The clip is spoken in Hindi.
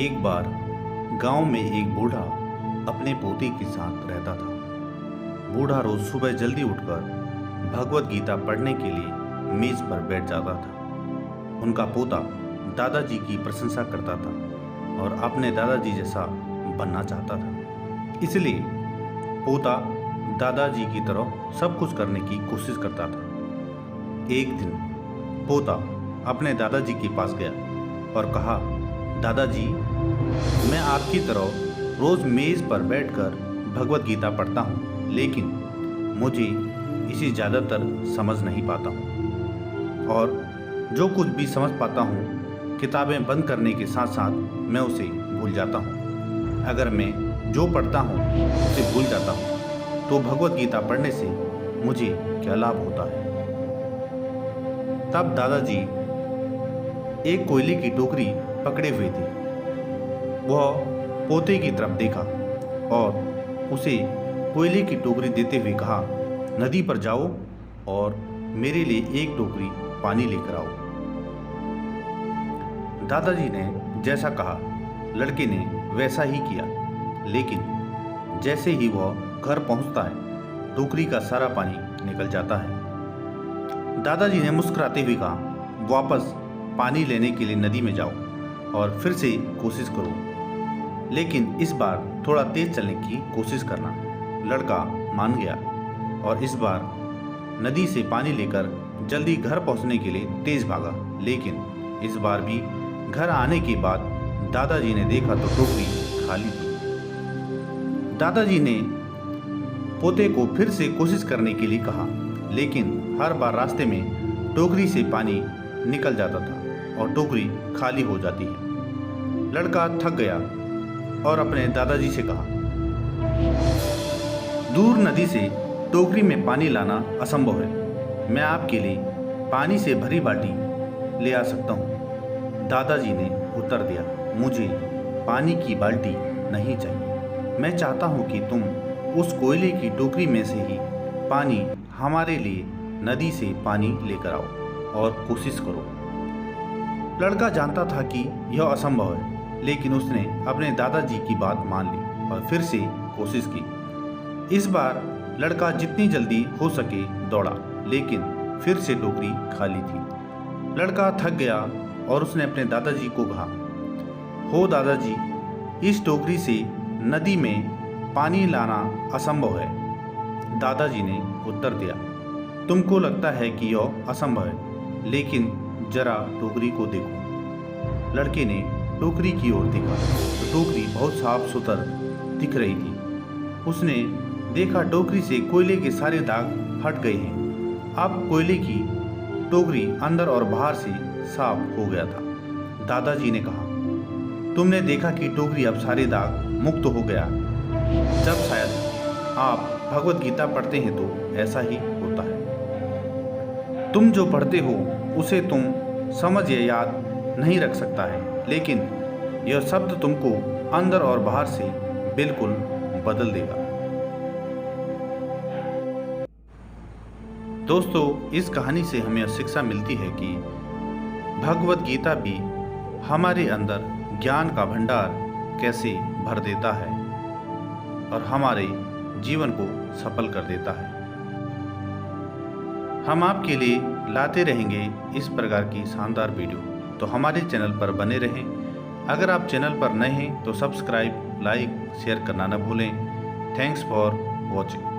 एक बार गांव में एक बूढ़ा अपने पोते के साथ रहता था। बूढ़ा रोज सुबह जल्दी उठकर भगवत गीता पढ़ने के लिए मेज पर बैठ जाता था। उनका पोता दादाजी की प्रशंसा करता था और अपने दादाजी जैसा बनना चाहता था। इसलिए पोता दादाजी की तरह सब कुछ करने की कोशिश करता था। एक दिन पोता अपने दादाजी के पास गया और कहा, दादाजी, मैं आपकी तरह रोज मेज पर बैठकर भगवत गीता पढ़ता हूँ, लेकिन मुझे इसे ज़्यादातर समझ नहीं पाता हूँ और जो कुछ भी समझ पाता हूँ किताबें बंद करने के साथ साथ मैं उसे भूल जाता हूँ। अगर मैं जो पढ़ता हूँ उसे भूल जाता हूँ तो भगवत गीता पढ़ने से मुझे क्या लाभ होता है। तब दादाजी एक कोयले की टोकरी पकड़े हुए थे। वह पोते की तरफ देखा और उसे कोयले की टोकरी देते हुए कहा, नदी पर जाओ और मेरे लिए एक टोकरी पानी लेकर आओ। दादाजी ने जैसा कहा लड़के ने वैसा ही किया, लेकिन जैसे ही वह घर पहुंचता है टोकरी का सारा पानी निकल जाता है। दादाजी ने मुस्कुराते हुए कहा, वापस पानी लेने के लिए नदी में जाओ और फिर से कोशिश करो, लेकिन इस बार थोड़ा तेज चलने की कोशिश करना। लड़का मान गया और इस बार नदी से पानी लेकर जल्दी घर पहुंचने के लिए तेज भागा, लेकिन इस बार भी घर आने के बाद दादाजी ने देखा तो टोकरी खाली थी। दादाजी ने पोते को फिर से कोशिश करने के लिए कहा, लेकिन हर बार रास्ते में टोकरी से पानी निकल जाता था और टोकरी खाली हो जाती है। लड़का थक गया और अपने दादाजी से कहा, दूर नदी से टोकरी में पानी लाना असंभव है, मैं आपके लिए पानी से भरी बाल्टी ले आ सकता हूँ। दादाजी ने उत्तर दिया, मुझे पानी की बाल्टी नहीं चाहिए, मैं चाहता हूँ कि तुम उस कोयले की टोकरी में से ही पानी हमारे लिए नदी से पानी लेकर आओ और कोशिश करो। लड़का जानता था कि यह असंभव है, लेकिन उसने अपने दादाजी की बात मान ली और फिर से कोशिश की। इस बार लड़का जितनी जल्दी हो सके दौड़ा, लेकिन फिर से टोकरी खाली थी। लड़का थक गया और उसने अपने दादाजी को कहा, हो दादाजी, इस टोकरी से नदी में पानी लाना असंभव है। दादाजी ने उत्तर दिया, तुमको लगता है कि यह असंभव है, लेकिन जरा टोकरी को देखो। लड़के ने टोकरी की ओर देखा तो टोकरी बहुत साफ सुथर दिख रही थी। उसने देखा टोकरी से कोयले के सारे दाग हट गए हैं। अब कोयले की टोकरी अंदर और बाहर से साफ हो गया था। दादाजी ने कहा, तुमने देखा कि टोकरी अब सारे दाग मुक्त हो गया। जब शायद आप भगवत गीता पढ़ते हैं तो ऐसा ही होता है। तुम जो पढ़ते हो उसे तुम समझ या याद नहीं रख सकता है, लेकिन यह शब्द तुमको अंदर और बाहर से बिल्कुल बदल देगा। दोस्तों, इस कहानी से हमें शिक्षा मिलती है कि भगवत गीता भी हमारे अंदर ज्ञान का भंडार कैसे भर देता है और हमारे जीवन को सफल कर देता है। हम आपके लिए लाते रहेंगे इस प्रकार की शानदार वीडियो, तो हमारे चैनल पर बने रहें। अगर आप चैनल पर नए हैं तो सब्सक्राइब, लाइक, शेयर करना न भूलें। Thanks for watching.